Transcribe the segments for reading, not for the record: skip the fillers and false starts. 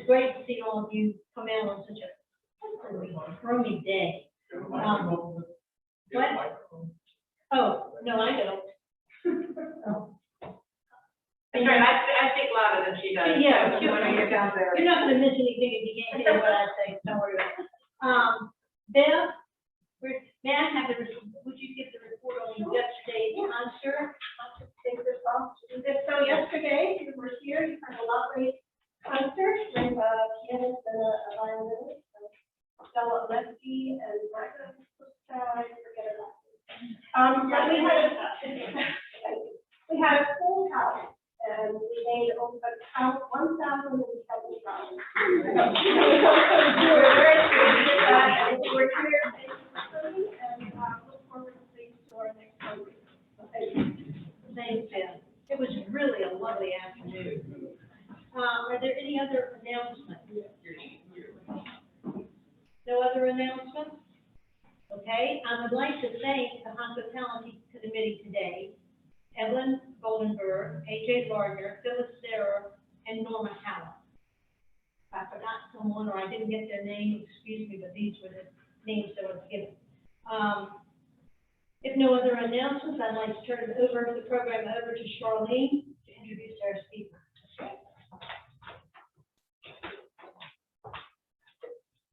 great to see all of you come in on such a stormy day. What? Oh, no, I don't. Oh. That's right, I speak louder than she does. Yeah, You're down there. You're not gonna miss anything if you can't hear what I say, don't worry about it. Bev, may I have would you give the report on yesterday's concert? So yesterday, we were here, you had a lovely concert with a pianist and a violinist, Stella Lefty and Martha, I forget about it. But we had a full house. And we made over 1,007 dollars. We're very and we're here and look forward to seeing you our next program. Thanks, Ben. It was really a lovely afternoon. Are there any other announcements? No other announcements? Okay, I would like to thank the Hospitality Committee today. Evelyn Goldenberg, AJ Gardner, Phyllis Sarah, and Norma Howell. If I forgot someone or I didn't get their name, excuse me, but these were the names that were given. If no other announcements, I'd like to turn the program over to Charlene to introduce our speaker.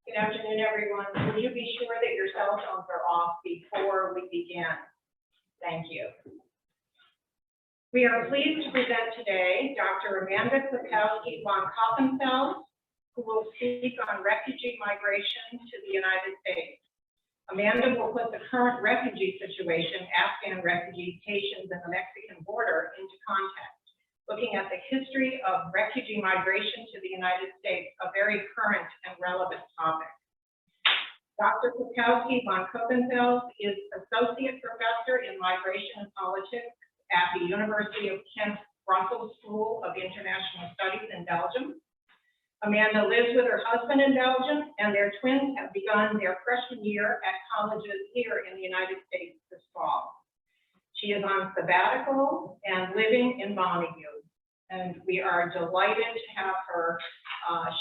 Good afternoon, everyone. Will you be sure that your cell phones are off before we begin? Thank you. We are pleased to present today Dr. Amanda Klekowski von Koppenfels, who will speak on refugee migration to the United States. Amanda will put the current refugee situation, Afghan refugees, Haitians, and the Mexican border into context, looking at the history of refugee migration to the United States, a very current and relevant topic. Dr. Klekowski von Koppenfels is Associate Professor in Migration and Politics at the University of Kent Brussels School of International Studies in Belgium. Amanda lives with her husband in Belgium, and their twins have begun their freshman year at colleges here in the United States this fall. She is on sabbatical and living in Montague, and we are delighted to have her.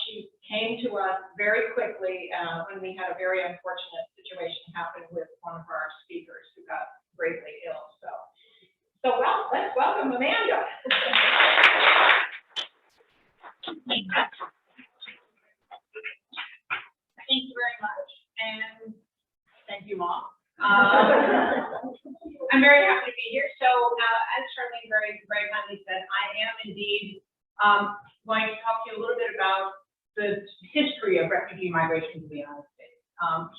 She came to us very quickly when we had a very unfortunate situation happen with one of our speakers who got gravely ill. So let's welcome Amanda. Thank you very much, and thank you, Mom. I'm very happy to be here. So, as Charlene very kindly said, I am indeed going to talk to you a little bit about the history of refugee migration to the United States.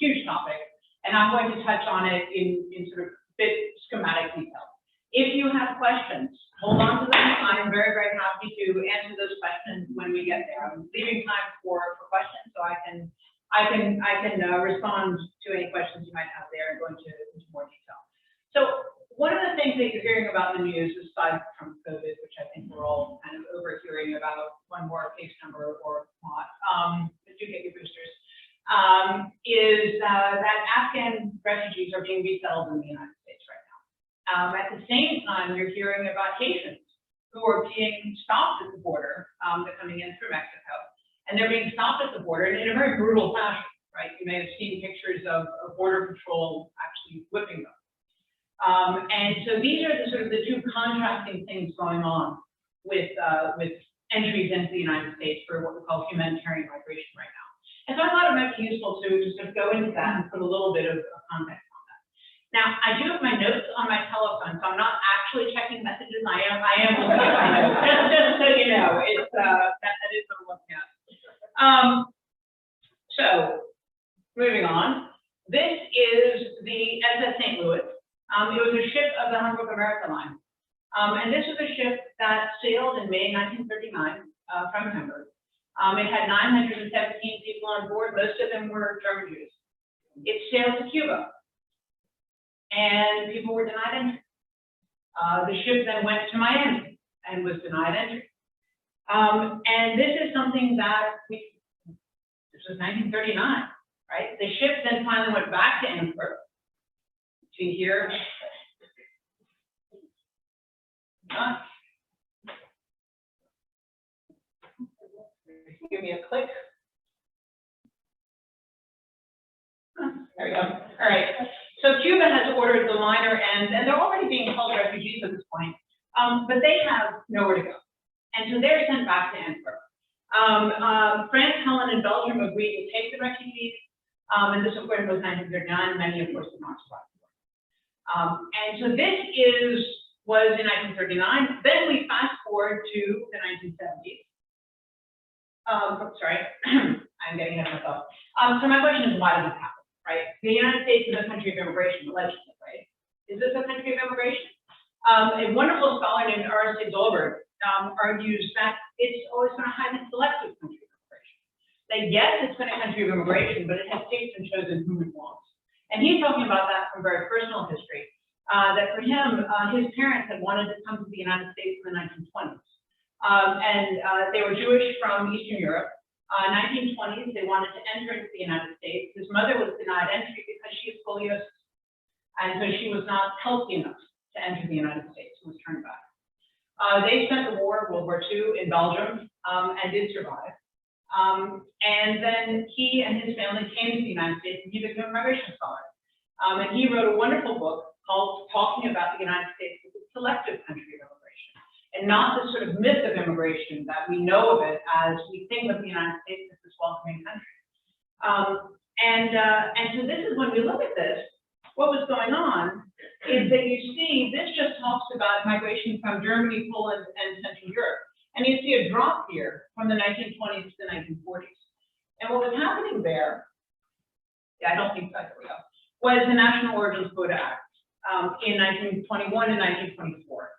Huge topic, and I'm going to touch on it in sort of bit schematic detail. If you have questions, hold on to them. I'm very happy to answer those questions when we get there. I'm leaving time for questions, so I can respond to any questions you might have there and go into more detail. So one of the things that you're hearing about in the news, aside from COVID, which I think we're all kind of overhearing about one more case number or not, but do get your boosters, is that Afghan refugees are being resettled in the United States right now. At the same time, you're hearing about Haitians who are being stopped at the border. They're coming in through Mexico, and they're being stopped at the border in a very brutal fashion, right? You may have seen pictures of Border Patrol actually whipping them. And so these are the two contrasting things going on with entries into the United States for what we call humanitarian migration right now. And so I thought it might be useful to just sort of go into that and put a little bit of context on that. Now, I do have my notes on my telephone, so I'm not actually checking messages. I am looking at my notes, just so you know, it's that is what I'm looking at. So moving on, this is the SS St. Louis. It was a ship of the Hamburg America Line, and this was a ship that sailed in May 1939 from Hamburg. It had 917 people on board. Most of them were German Jews. It sailed to Cuba, and people were denied entry. The ship then went to Miami and was denied entry. And this is something that this was 1939, right? The ship then finally went back to Antwerp. To here. Give me a click. There we go. All right. So Cuba has ordered the liner ends, and they're already being held refugees at this point, but they have nowhere to go. And so they're sent back to Antwerp. France, Holland, and Belgium agreed to take the refugees, and this, of course, was 1939. Many, of course, did not survive. And so this was in 1939. Then we fast forward to the 1970s. Sorry, I'm getting ahead of myself. So my question is, why did this happen, right? The United States is a country of immigration, allegedly, right? Is this a country of immigration? A wonderful scholar named R.C. Goldberg argues that it's always been a highly selective country of immigration. That yes, it's been a country of immigration, but it has picked and chosen whom it wants. And he's talking about that from very personal history. That for him, his parents had wanted to come to the United States in the 1920s. They were Jewish from Eastern Europe. 1920s, they wanted to enter into the United States. His mother was denied entry because she is scoliosis. And so she was not healthy enough to enter the United States and was turned back. They spent the war, World War II, in Belgium and did survive. And then he and his family came to the United States, and he became a migration scholar. And he wrote a wonderful book called Talking About the United States as a Selective Country of Immigration, and not the sort of myth of immigration that we know of it as we think of the United States as this welcoming country. So this is when we look at this, what was going on is that you see, this just talks about migration from Germany, Poland, and Central Europe. And you see a drop here from the 1920s to the 1940s. And what was happening there, I don't think so, there we go, was the National Origins Quota Act in 1921 and 1924.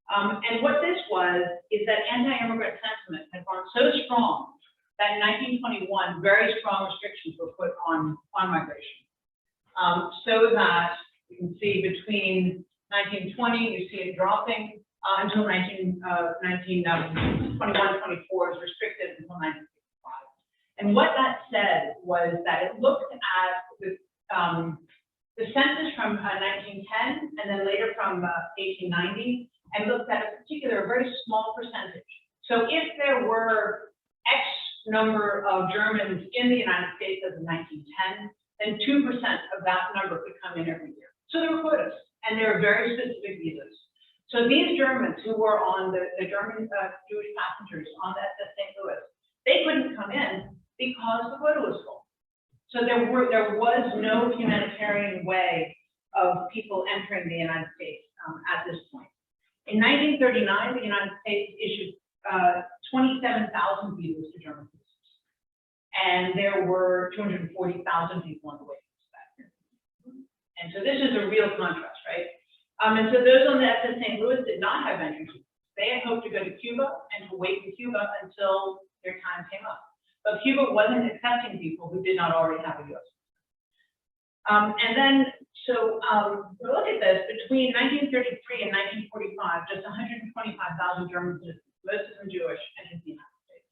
And what this was is that anti-immigrant sentiment had gone so strong that in 1921, very strong restrictions were put on migration. So that you can see between 1920, you see it dropping until 1921, 24 is restricted until 1965. And what that said was that it looked at the census from 1910 and then later from 1890 and looked at a particular very small percentage. So if there were X number of Germans in the United States as of 1910, then 2% of that number could come in every year. So there were quotas, and there were very specific visas. So these Germans who were on the German Jewish passengers on that St. Louis, they couldn't come in because the quota was full. So there was no humanitarian way of people entering the United States at this point. In 1939, the United States issued 27,000 visas to German citizens. And there were 240,000 people on the waiting list that year. And so this is a real contrast, right? And so those on the SS St. Louis did not have entry visas. They had hoped to go to Cuba and to wait in Cuba until their time came up. But Cuba wasn't accepting people who did not already have a U.S. And then, so we look at this, between 1933 and 1945, just 125,000 German citizens, most of them Jewish, entered the United States.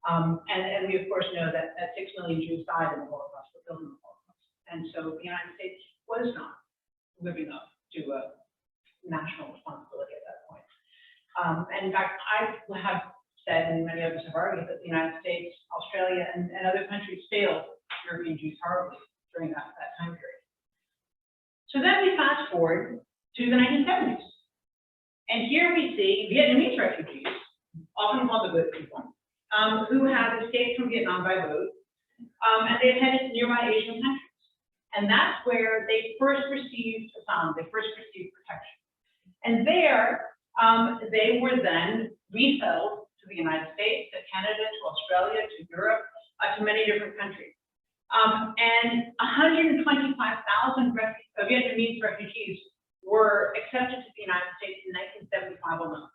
And we, of course, know that 6 million Jews died in the Holocaust, were killed in the Holocaust. And so the United States was not living up to a national responsibility at that point. And in fact, I have said, and many others have argued, that the United States, Australia, and other countries failed European Jews horribly during that time period. So then we fast forward to the 1970s. And here we see Vietnamese refugees, often called the good people, who have escaped from Vietnam by boat, and they've headed to nearby Asian countries. And that's where they first received asylum, they first received protection. And there, they were then resettled to the United States, to Canada, to Australia, to Europe, to many different countries. And 125,000 Vietnamese refugees were accepted to the United States in 1975 alone.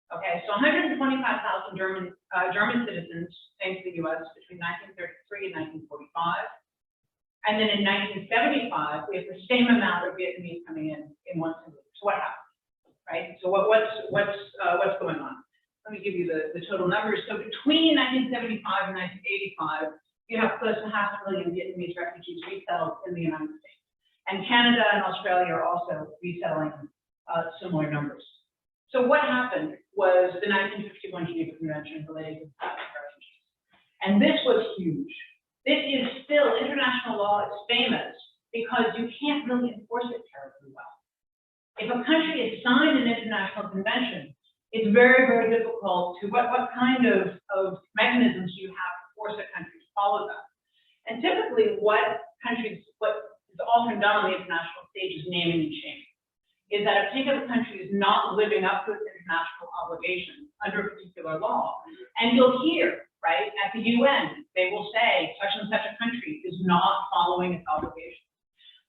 Okay, so 125,000 German citizens came to the U.S. between 1933 and 1945. And then in 1975, we have the same amount of Vietnamese coming in one single year. So what happened, right? So what's going on? Let me give you the total numbers. So between 1975 and 1985, you have close to 500,000 Vietnamese refugees resettled in the United States. And Canada and Australia are also resettling similar numbers. So what happened was the 1951 Geneva Convention related to refugees. And this was huge. This is still, international law is famous because you can't really enforce it terribly well. If a country has signed an international convention, it's very, very difficult to, what kind of mechanisms do you have to force a country to follow them? And typically what is often done on the international stage is naming and shaming. Is that a particular country is not living up to its international obligations under a particular law. And you'll hear, right, at the UN, they will say such and such a country is not following its obligations.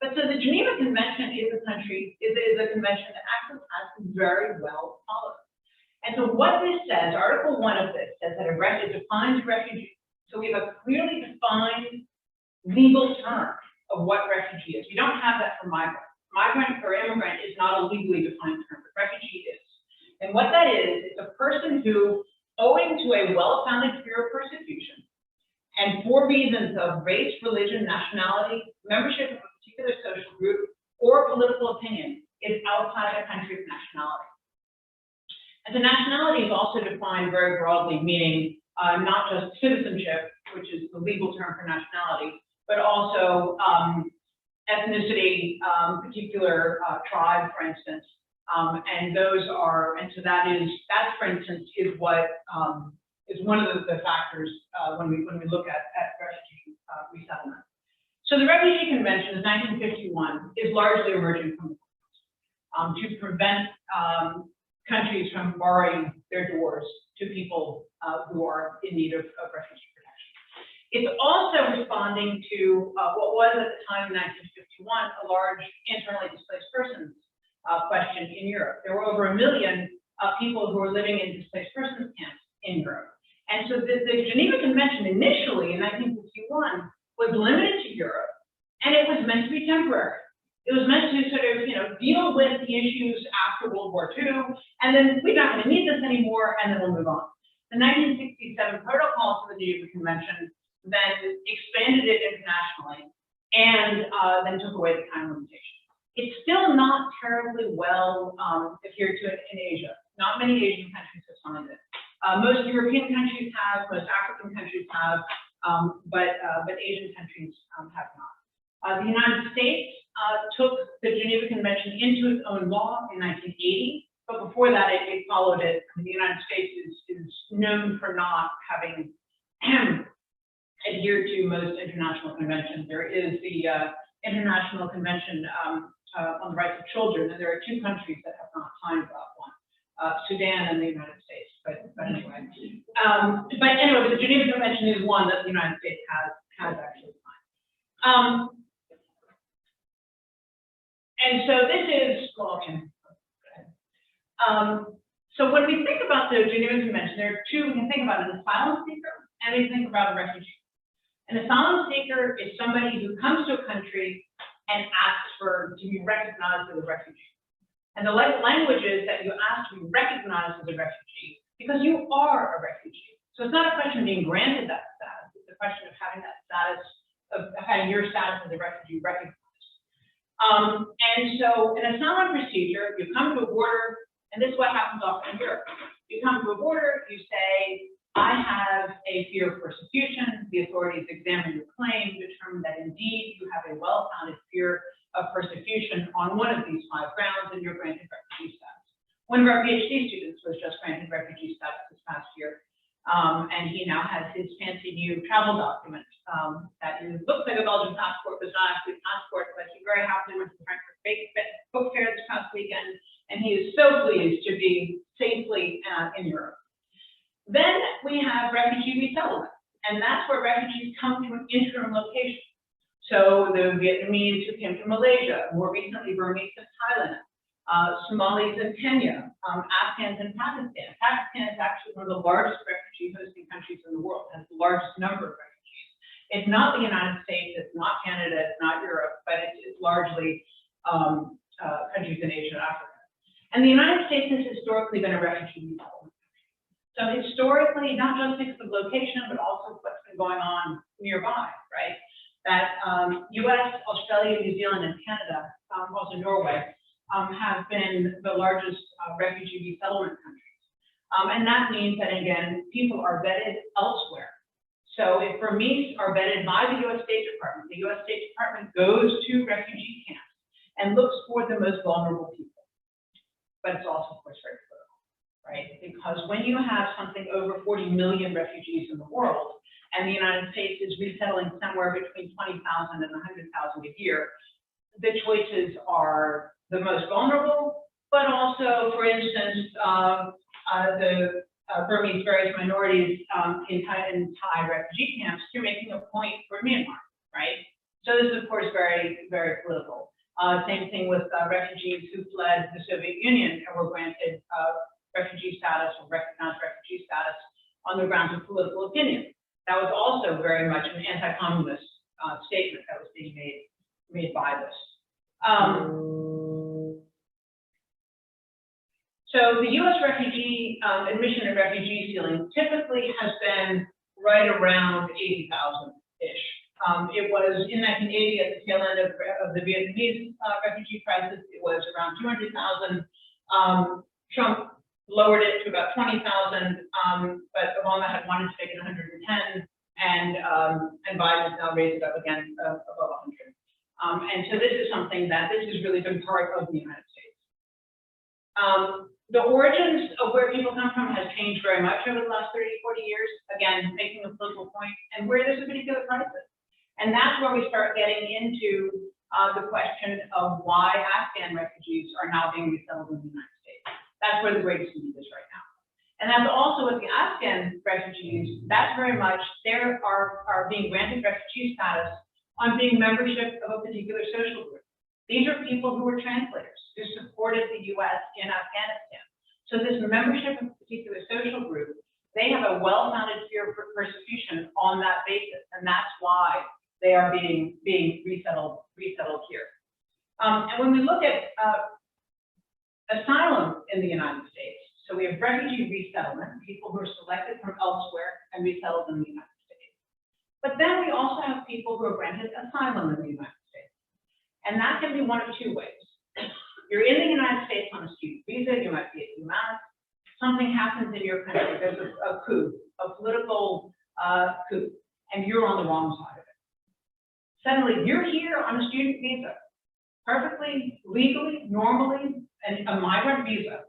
But so the Geneva Convention is a convention that actually has been very well followed. And so what this says, Article 1 of this says that it defines refugee. So we have a clearly defined legal term of what refugee is. We don't have that for migrant. Migrant or immigrant is not a legally defined term, but refugee is. And what that is a person who, owing to a well-founded fear of persecution, and for reasons of race, religion, nationality, membership of a particular social group, or political opinion, is outside a country of nationality. And the nationality is also defined very broadly, meaning not just citizenship, which is the legal term for nationality, but also ethnicity, particular tribe, for instance, and so that, for instance, is what is one of the factors when we look at refugee resettlement. So the Refugee Convention of 1951 is largely emerging from the courts to prevent countries from barring their doors to people who are in need of refugee protection. It's also responding to what was at the time in 1951 a large internally displaced persons question in Europe. There were over 1 million people who were living in displaced persons camps in Europe. And so the Geneva Convention initially in 1951 was limited to Europe, and it was meant to be temporary. It was meant to sort of, deal with the issues after World War II, and then we're not going to need this anymore, and then we'll move on. The 1967 protocol to the Geneva Convention then expanded it internationally, and then took away the time limitation. It's still not terribly well adhered to in Asia. Not many Asian countries have signed it. Most European countries have, most African countries have, but Asian countries have not. The United States took the Geneva Convention into its own law in 1980, but before that it followed it. The United States is known for not having adhered to most international conventions. There is the International Convention on the Rights of Children, and there are 2 countries that have not signed that one, Sudan and the United States. But anyway, the Geneva Convention is one that the United States has actually signed. And so this is, well, okay. So when we think about the Geneva Convention, there are 2, we can think about an asylum seeker and we think about a refugee. An asylum seeker is somebody who comes to a country and asks to be recognized as a refugee. And the language is that you ask to be recognized as a refugee because you are a refugee. So it's not a question of being granted that status, it's a question of having that status, of having your status as a refugee recognized. And so in a asylum procedure, you come to a border, and this is what happens often in Europe. You come to a border, you say, I have a fear of persecution. The authorities examine your claim, determine that indeed you have a well-founded fear of persecution on one of these 5 grounds, and you're granted refugee status. One of our PhD students was just granted refugee status this past year, and he now has his fancy new travel document that looks like a Belgian passport, but it's not actually a passport, but he very happily went to the Frankfurt Book Fair this past weekend, and he is so pleased to be safely in Europe. Then we have refugee resettlement, and that's where refugees come to an interim location. So the Vietnamese who came to Malaysia, more recently Burmese in Thailand, Somalis in Kenya, Afghans in Pakistan. Pakistan is actually one of the largest refugee hosting countries in the world, has the largest number of refugees. It's not the United States, it's not Canada, it's not Europe, but it's largely countries in Asia and Africa. And the United States has historically been a refugee resettlement. So historically, not just because of location, but also what's been going on nearby, right? That US, Australia, New Zealand, and Canada, also Norway, have been the largest refugee resettlement countries. And that means that, again, people are vetted elsewhere. So if Burmese are vetted by the U.S. State Department, the U.S. State Department goes to refugee camps and looks for the most vulnerable people. But it's also, of course, very political, right? Because when you have something over 40 million refugees in the world, and the United States is resettling somewhere between 20,000 and 100,000 a year, the choices are the most vulnerable, but also, for instance, the Burmese various minorities in Thai refugee camps, you're making a point for Myanmar, right? So this is, of course, very, very political. Same thing with refugees who fled the Soviet Union and were granted refugee status or recognized refugee status on the grounds of political opinion. That was also very much an anti-communist statement that was being made by this. So the U.S. refugee admission and refugee ceiling typically has been right around 80,000-ish. It was in 1980 at the tail end of the Vietnamese refugee crisis. It was around 200,000. Trump lowered it to about 20,000, but Obama had wanted to make it 110, and Biden has now raised it up again above 100. And so this is something that this has really been part of the United States. The origins of where people come from has changed very much over the last 30, 40 years, again, making a political point, and where there's a particular crisis. And that's where we start getting into the question of why Afghan refugees are now being resettled in the United States. That's where the greatest need is right now. And that's also with the Afghan refugees, that's very much, they are being granted refugee status on being membership of a particular social group. These are people who were translators, who supported the U.S. in Afghanistan. So this membership of a particular social group, they have a well-founded fear of persecution on that basis, and that's why they are being resettled here. And when we look at asylum in the United States, so we have refugee resettlement, people who are selected from elsewhere and resettled in the United States. But then we also have people who are granted asylum in the United States. And that can be one of two ways. You're in the United States on a student visa, you might be at UMass, something happens in your country, there's a coup, a political coup, and you're on the wrong side of it. Suddenly, you're here on a student visa, perfectly, legally, normally, and a migrant visa,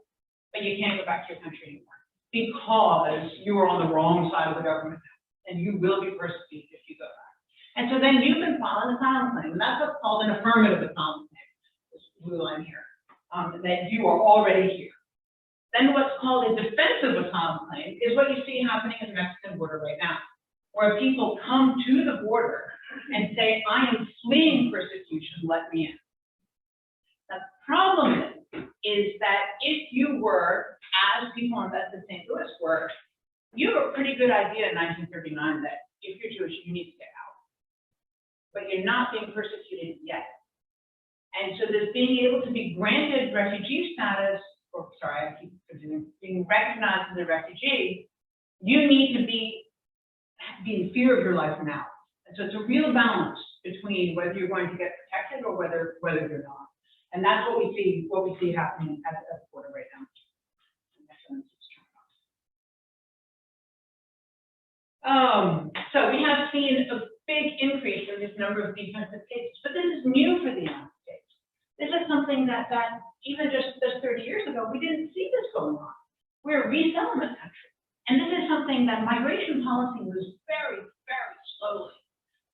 but you can't go back to your country anymore because you are on the wrong side of the government, and you will be persecuted if you go back. And so then you can file an asylum claim, and that's what's called an affirmative asylum claim, this blue line here, that you are already here. Then what's called a defensive asylum claim is what you see happening at the Mexican border right now, where people come to the border and say, I am fleeing persecution, let me in. The problem is that if you were, as people in St. Louis were, you have a pretty good idea in 1939 that if you're Jewish, you need to get out. But you're not being persecuted yet. And so this being able to be granted refugee status, or sorry, I keep being recognized as a refugee, you need to be in fear of your life now. And so it's a real balance between whether you're going to get protected or whether you're not. And that's what we see happening at the border right now. So we have seen a big increase in this number of defensive cases, but this is new for the United States. This is something that even just 30 years ago, we didn't see this going on. We're a resettlement country. And this is something that migration policy moves very, very slowly.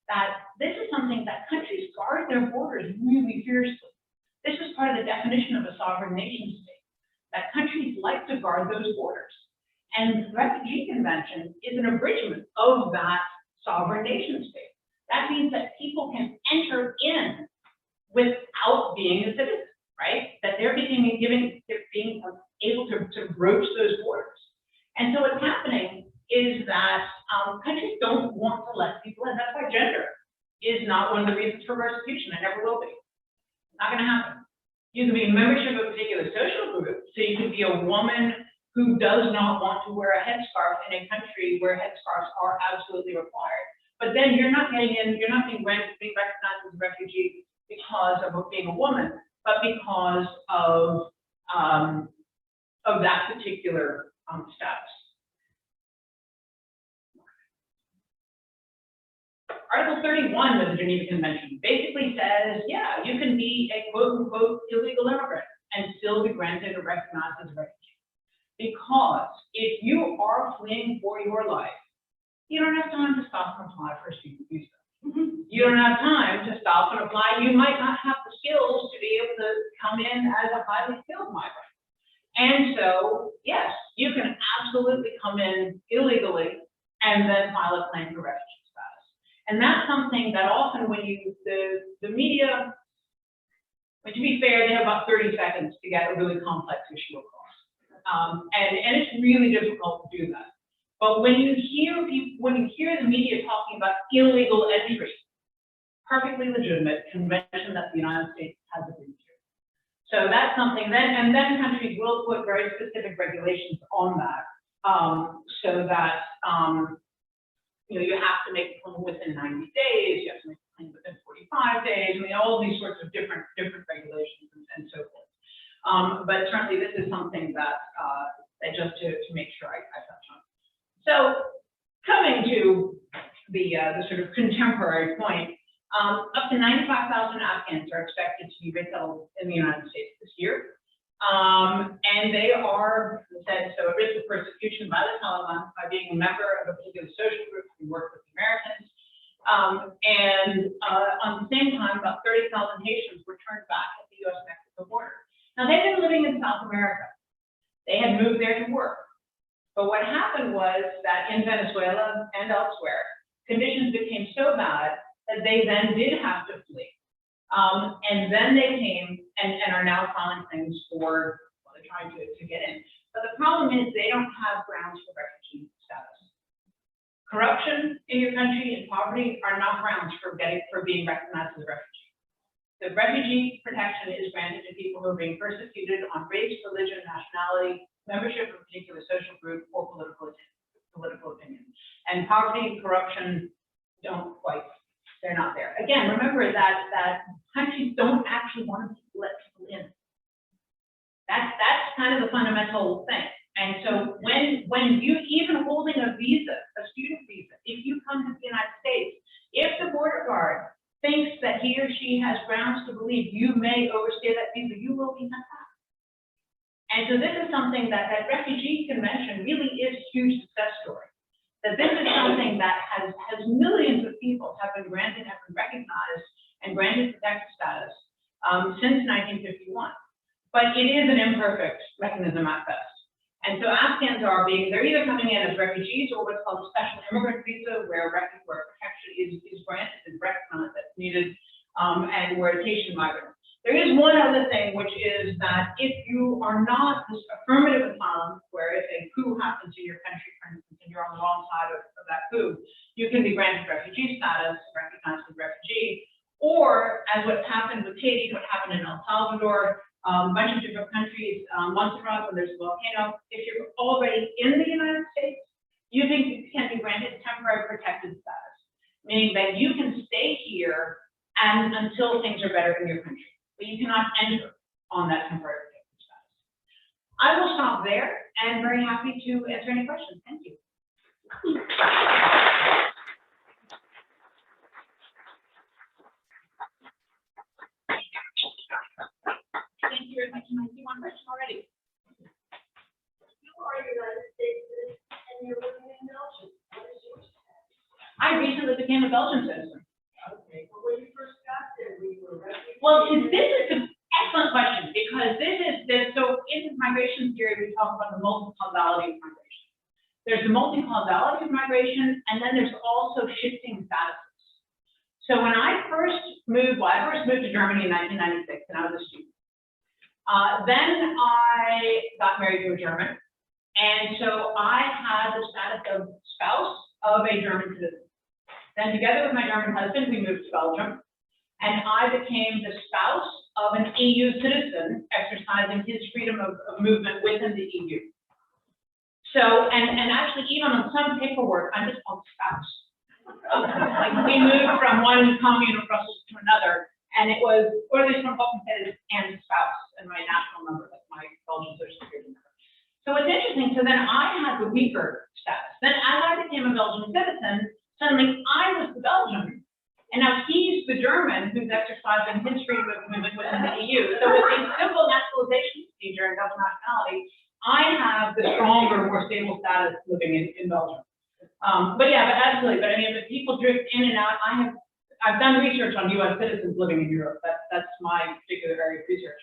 That this is something that countries guard their borders really fiercely. This is part of the definition of a sovereign nation state, that countries like to guard those borders. And the Refugee Convention is an abridgment of that sovereign nation state. That means that people can enter in without being a citizen, right? That they're being able to broach those borders. And so what's happening is that countries don't want to let people in. That's why gender is not one of the reasons for persecution. It never will be. Not going to happen. You can be a membership of a particular social group. So you could be a woman who does not want to wear a headscarf in a country where headscarves are absolutely required. But then you're not getting in, you're not being recognized as a refugee because of being a woman, but because of that particular status. Article 31 of the Geneva Convention basically says, yeah, you can be a quote unquote illegal immigrant and still be granted or recognized as a refugee. Because if you are fleeing for your life, you don't have time to stop and apply for a student visa. You don't have time to stop and apply. You might not have the skills to be able to come in as a highly skilled migrant. And so, yes, you can absolutely come in illegally and then file a claim for refugee status. And that's something that often when the media, but to be fair, they have about 30 seconds to get a really complex issue across. And it's really difficult to do that. But when you hear the media talking about illegal entry, perfectly legitimate convention that the United States has agreed to. So that's something and then countries will put very specific regulations on that, so that you have to make a claim within 90 days, you have to make a claim within 45 days. I mean, all these sorts of different regulations and so forth. But certainly this is something that just to make sure I touch on. So coming to the sort of contemporary point, up to 95,000 Afghans are expected to be resettled in the United States this year. And they are, as I said, so at risk of persecution by the Taliban by being a member of a particular social group who work with the Americans. And on the same time, about 30,000 Haitians were turned back at the U.S.-Mexico border. Now, they've been living in South America. They had moved there to work. But what happened was that in Venezuela and elsewhere, conditions became so bad that they then did have to flee. And then they came and are now filing things for, well, they're trying to get in. But the problem is they don't have grounds for refugee status. Corruption in your country and poverty are not grounds for being recognized as a refugee. The refugee protection is granted to people who are being persecuted on race, religion, nationality, membership of a particular social group, or political opinion. And poverty and corruption don't quite, they're not there. Again, remember that countries don't actually want to let people in. That's kind of the fundamental thing. And so when you, even holding a visa, a student visa, if you come to the United States, if the border guard thinks that he or she has grounds to believe you may overstay that visa, you will be sent back. And so this is something that refugee convention really is a huge success story. That this is something that has millions of people have been recognized and granted protected status since 1951. But it is an imperfect mechanism at best. And so Afghans they're either coming in as refugees or what's called a special immigrant visa, where protection is granted and recognized that's needed, and we're a Haitian migrant. There is one other thing, which is that if you are not this affirmative asylum, where if a coup happens in your country, for instance, and you're on the wrong side of that coup, you can be granted refugee status, recognized as a refugee, or as what's happened with Haiti, what happened in El Salvador, a bunch of different countries, Montserrat, when there's a volcano, if you're already in the United States, you can be granted temporary protected status, meaning that you can stay here and until things are better in your country. But you cannot enter on that temporary protected status. I will stop there and very happy to answer any questions. Thank you. Thank you very much. I see one question already. You are United States citizen and you're living in Belgium. What is your status? I recently became a Belgian citizen. Okay, but when you first got there, we were refugees. Well, this is an excellent question, because so in migration theory, we talk about the multi-causality of migration. There's the multi-causality of migration, and then there's also shifting statuses. So when I first moved to Germany in 1996, and I was a student. Then I got married to a German, and so I had the status of spouse of a German citizen. Then together with my German husband, we moved to Belgium, and I became the spouse of an EU citizen exercising his freedom of movement within the EU. So, and actually even on some paperwork, I'm just called spouse. Like we moved from one commune of Brussels to another, and it was orders from Koppenfels and spouse, and my national number, like my Belgian social security number. So it's interesting, so then I had the weaker status. Then as I became a Belgian citizen, suddenly I was the Belgian And now he's the German who's exercising his freedom of movement within the EU. So with a simple naturalization procedure and double nationality, I have the stronger, more stable status living in Belgium. But absolutely. But I mean, if people drift in and out, I've done research on U.S. citizens living in Europe. That's my particular area of research.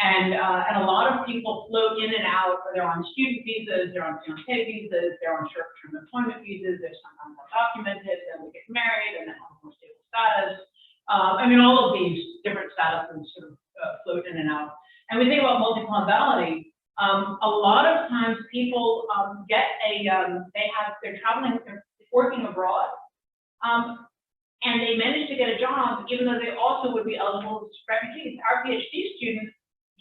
And a lot of people float in and out. They're on student visas, they're on fiancé visas, they're on short-term employment visas. They're sometimes undocumented, then they get married, and then have more stable status. I mean, all of these different statuses sort of float in and out. And we think about multi-causality. A lot of times people get they're traveling, they're working abroad, and they manage to get a job, even though they also would be eligible as refugees. Our PhD student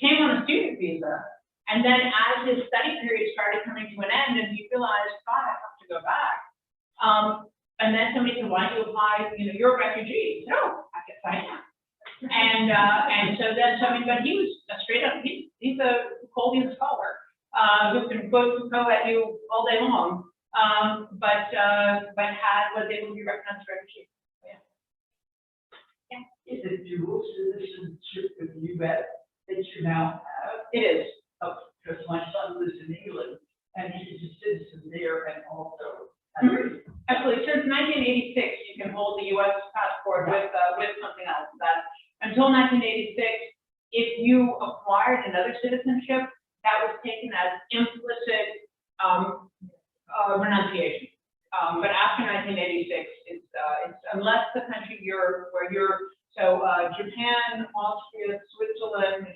came on a student visa, and then as his study period started coming to an end, and he realized, God, I have to go back. And then somebody said, why do you apply? You're a refugee. No, I guess I am. And so then, but he was a straight up, he's a Colby scholar, who can quote Foucault at you all day long, but was able to be recognized as a refugee. Yeah. Is it dual citizenship with the U.S. that you now have? It is. Oh, because my son lives in England and he's a citizen there and also. Absolutely. Since 1986, you can hold the U.S. passport with something else. That until 1986, if you acquired another citizenship, that was taken as implicit renunciation. But after 1986, it's unless the country Japan, Austria, Switzerland,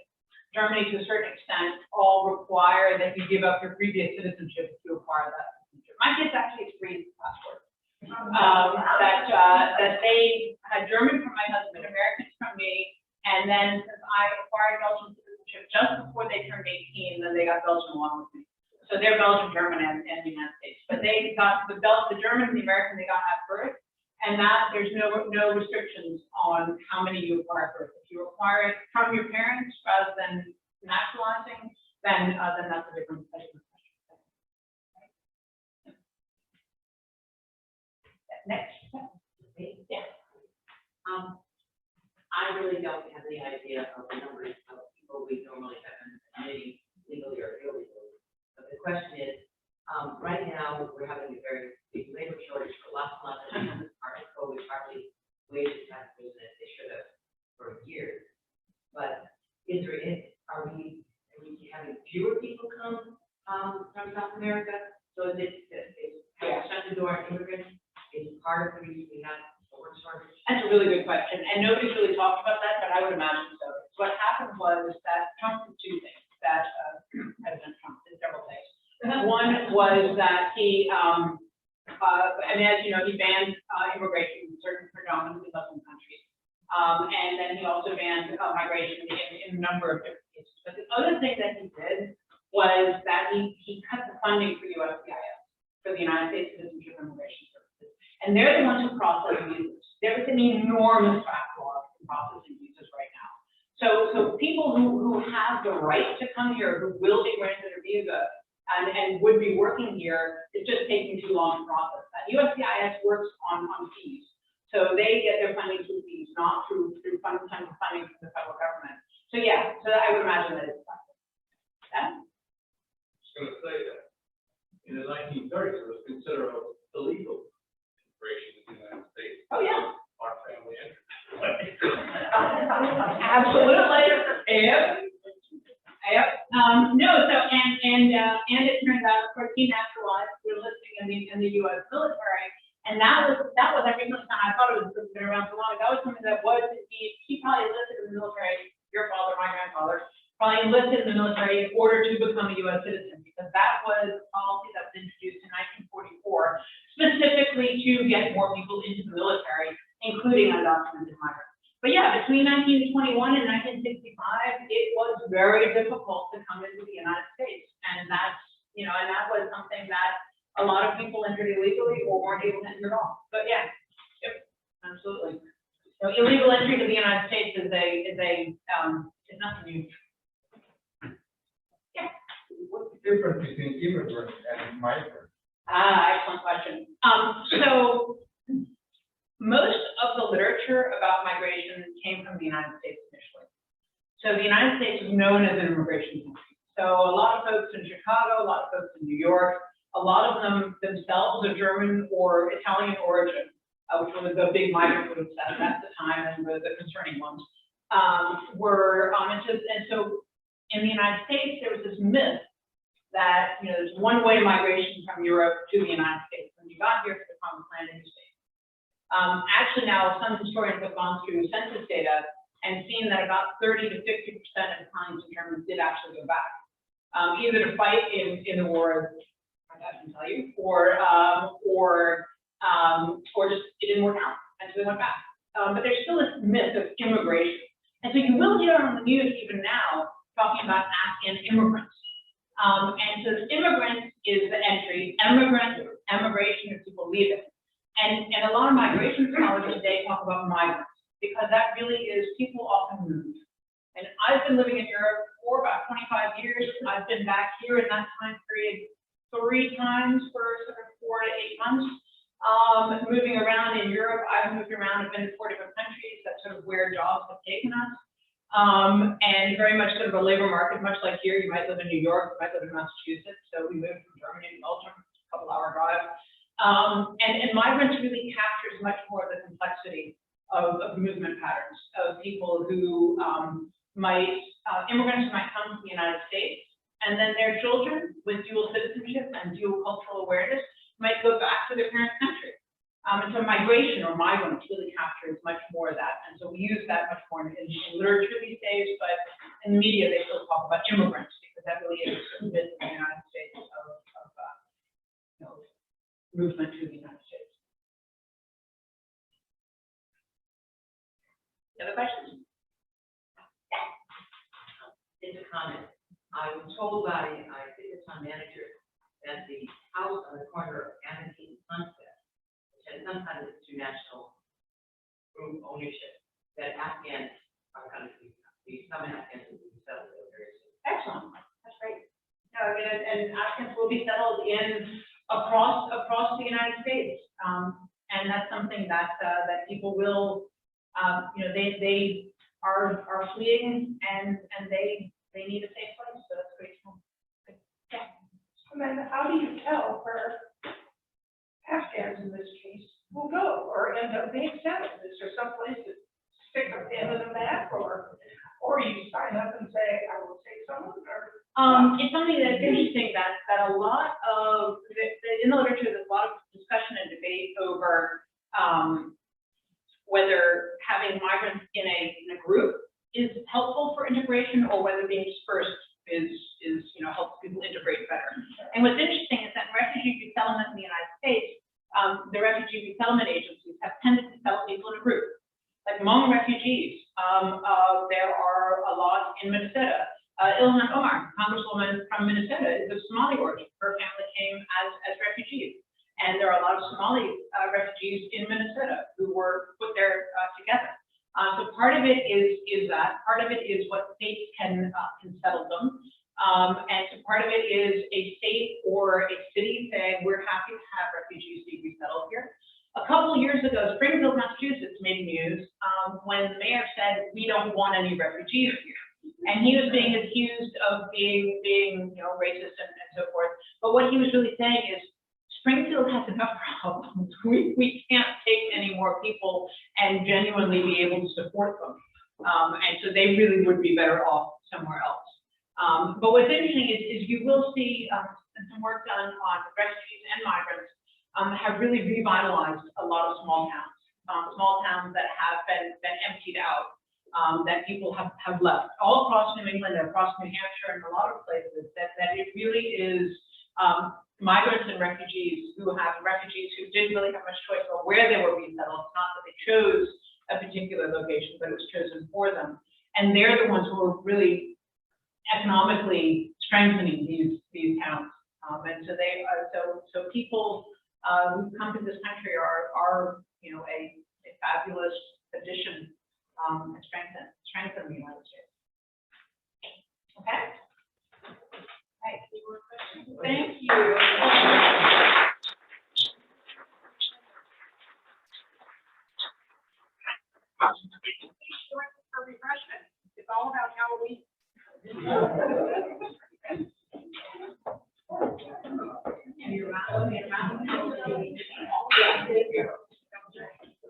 Germany to a certain extent, all require that you give up your previous citizenship to acquire that citizenship. My kids actually have three passports. That they had German from my husband, Americans from me, and then since I acquired Belgian citizenship just before they turned 18, then they got Belgian along with me. So they're Belgian, German, and the United States. But they got the German and the American they got at birth, and that there's no restrictions on how many you acquire at birth. If you acquire it from your parents rather than naturalizing, then that's a different question. Next. Yeah. I really don't have any idea of the numbers of people we normally have in the committee, legally or illegally. But the question is, right now we're having a very big labor shortage for lots and lots of reasons, partly COVID, partly wages taxes that they should have for years. But are we having fewer people come from South America? So is it shut the door on immigrants? Is part of the reason we have a work shortage? That's a really good question, and nobody's really talked about that, but I would imagine so. What happened was that Trump did two things, that President Trump did several things. One was that he, and as you know, he banned immigration in certain predominantly Muslim countries. And then he also banned migration in a number of different cases. But the other thing that he did was that he cut the funding for USCIS, for the United States Citizenship and Immigration Services. And they're the ones who process visas. There is an enormous backlog in processing visas right now. So people who have the right to come here, who will be granted a visa and would be working here, it's just taking too long to process that. USCIS works on fees. So they get their funding through fees, not through funding from the federal government. So yeah, so I would imagine that it's effective. Yeah? I was going to say that in the 1930s, it was considered illegal immigration in the United States. Oh, yeah. Our family entered. Absolutely. Yep. No, so, and it turns out, of course, he naturalized, we're listing in the U.S. military. And that was every time I thought it was been around so long. That was something that was indeed, he probably enlisted in the military, your father, my grandfather, probably enlisted in the military in order to become a U.S. citizen, because that was a policy that was introduced in 1944, specifically to get more people into the military, including undocumented migrants. But yeah, between 1921 and 1965, it was very difficult to come into the United States. And that's, and that was something that a lot of people entered illegally or weren't able to enter at all. But yeah, yep, absolutely. So illegal entry to the United States is nothing new. Yeah. What's the difference between immigrant and migrant? Excellent question. So most of the literature about migration came from the United States initially. So the United States is known as an immigration country. So a lot of folks in Chicago, a lot of folks in New York, a lot of them themselves are German or Italian origin, which was the big migrant groups at the time and the concerning ones, and so in the United States, there was this myth that, you know, there's one way migration from Europe to the United States. When you got here for the Promised Land, and you stayed. Actually now, some historians have gone through census data and seen that about 30 to 50% of Italians and Germans did actually go back, either to fight in the war, I can tell you, or just it didn't work out, and so they went back. But there's still this myth of immigration, and so you will hear on the news even now talking about Afghan immigrants. And so the immigrant is the entry, emigration is people leaving. And a lot of migration scholars today talk about migrants, because that really is, people often move. And I've been living in Europe for about 25 years. I've been back here in that time period 3 times for sort of 4 to 8 months. Moving around in Europe, I've moved around, I've been to 4 different countries. That's sort of where jobs have taken us. And very much sort of a labor market, much like here. You might live in New York, you might live in Massachusetts. So we moved from Germany to Belgium, a couple-hour drive. And migrants really captures much more of the complexity of movement patterns of people who immigrants might come to the United States, and then their children with dual citizenship and dual cultural awareness might go back to their parent country. And so migration or migrants really captures much more of that. And so we use that much more in literature these days, but in the media, they still talk about immigrants, because that really is a myth in the United States of movement to the United States. Other questions? It's a comment. I was told by think it's my manager that the house on the corner of Amity and Sunset, which has some kind of international group ownership, that Afghans are going to be some Afghans will be settled there very soon. Excellent. That's great. No, I mean, and Afghans will be settled across the United States, and that's something that that people will, they are fleeing, and they need a safe place. So that's great. Yeah. Amanda, how do you tell where Afghans in this case will go or end up being settled? Is there some place to stick a pin in the map, or you sign up and say, I will take someone, or? It's something that's interesting that a lot of, in the literature, there's a lot of discussion and debate over whether having migrants in a group is helpful for integration, or whether being dispersed is helps people integrate better. And what's interesting is that in refugee resettlement in the United States, the refugee resettlement agencies have tended to settle people in a group. Like among refugees, there are a lot in Minnesota. Ilhan Omar, Congresswoman from Minnesota, is of Somali origin. Her family came as refugees. And there are a lot of Somali refugees in Minnesota who were put there together. So part of it is that. Part of it is what states can settle them. And so part of it is a state or a city saying, we're happy to have refugees be resettled here. A couple of years ago, Springfield, Massachusetts made news when the mayor said, we don't want any refugees here. And he was being accused of being racist and so forth. But what he was really saying is, Springfield has enough problems. We can't take any more people and genuinely be able to support them. And so they really would be better off somewhere else. But what's interesting is you will see some work done on refugees and migrants have really revitalized a lot of small towns that have been emptied out, that people have left all across New England, across New Hampshire, and a lot of places, that it really is migrants and refugees who didn't really have much choice about where they were being settled. It's not that they chose a particular location, but it was chosen for them. And they're the ones who are really economically strengthening these towns. And so they so people who come to this country are a fabulous addition and strengthen the United States. Okay. Right. Thank you.